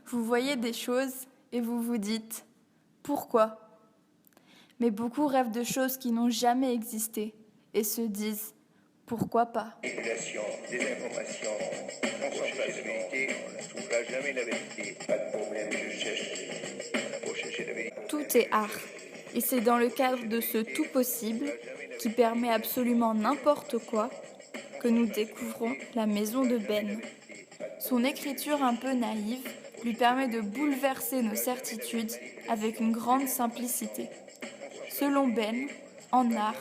Vous voyez des choses et vous vous dites « Pourquoi ?» Mais beaucoup rêvent de choses qui n'ont jamais existé et se disent « Pourquoi pas ?» Manipulation, désinformation, consensualité, on ne trouvera jamais la vérité. Pas de problème, je cherche. Pour chercher la vérité. Tout est art, et c'est dans le cadre de ce tout possible, qui permet absolument n'importe quoi, que nous découvrons la maison de Ben. Son écriture un peu naïve lui permet de bouleverser nos certitudes avec une grande simplicité. Selon Ben, en art,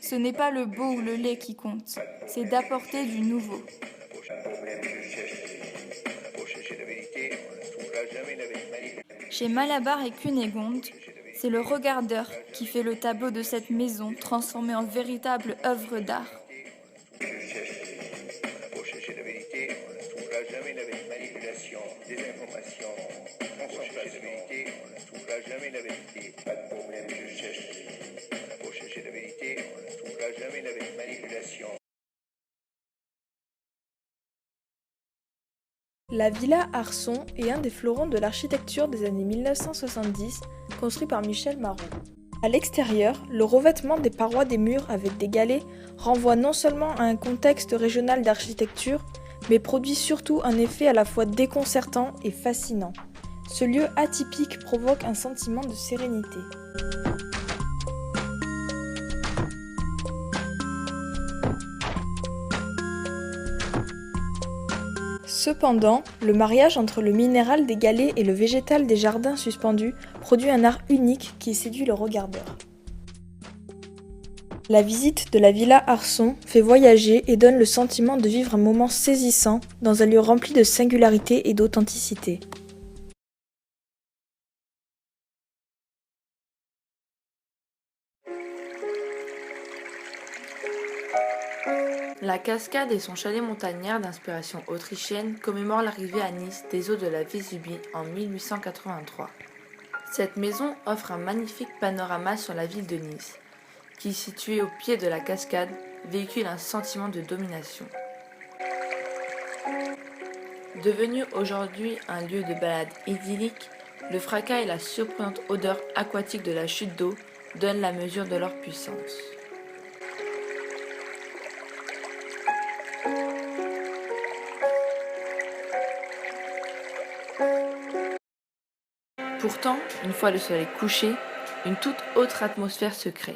ce n'est pas le beau ou le laid qui compte, c'est d'apporter du nouveau. Chez Malabar et Cunégonde, c'est le regardeur qui fait le tableau de cette maison transformée en véritable œuvre d'art. Pour chercher la vérité, on ne trouvera jamais la vérité. Manipulation, désinformation, consensualité, on ne trouvera jamais la vérité. Pas de problème, je cherche. Pour chercher la vérité, on ne trouvera jamais la vérité. Manipulation. La villa Arson est un des fleurons de l'architecture des années 1970, construit par Michel Marot. À l'extérieur, le revêtement des parois des murs avec des galets renvoie non seulement à un contexte régional d'architecture, mais produit surtout un effet à la fois déconcertant et fascinant. Ce lieu atypique provoque un sentiment de sérénité. Cependant, le mariage entre le minéral des galets et le végétal des jardins suspendus produit un art unique qui séduit le regardeur. La visite de la villa Arson fait voyager et donne le sentiment de vivre un moment saisissant dans un lieu rempli de singularité et d'authenticité. La cascade et son chalet montagnard d'inspiration autrichienne commémorent l'arrivée à Nice des eaux de la Vésubie en 1883. Cette maison offre un magnifique panorama sur la ville de Nice, qui, située au pied de la cascade, véhicule un sentiment de domination. Devenu aujourd'hui un lieu de balade idyllique, le fracas et la surprenante odeur aquatique de la chute d'eau donnent la mesure de leur puissance. Pourtant, une fois le soleil couché, une toute autre atmosphère se crée.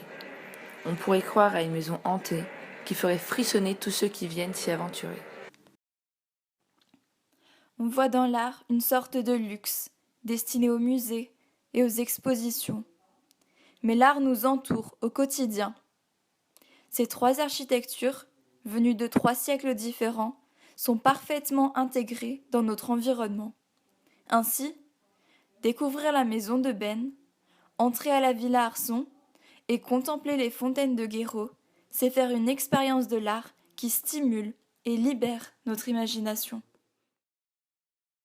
On pourrait croire à une maison hantée qui ferait frissonner tous ceux qui viennent s'y aventurer. On voit dans l'art une sorte de luxe, destiné aux musées et aux expositions. Mais l'art nous entoure au quotidien. Ces trois architectures, venues de 3 siècles différents, sont parfaitement intégrées dans notre environnement. Ainsi, découvrir la maison de Ben, entrer à la villa Arson et contempler les fontaines de Guéraud, c'est faire une expérience de l'art qui stimule et libère notre imagination.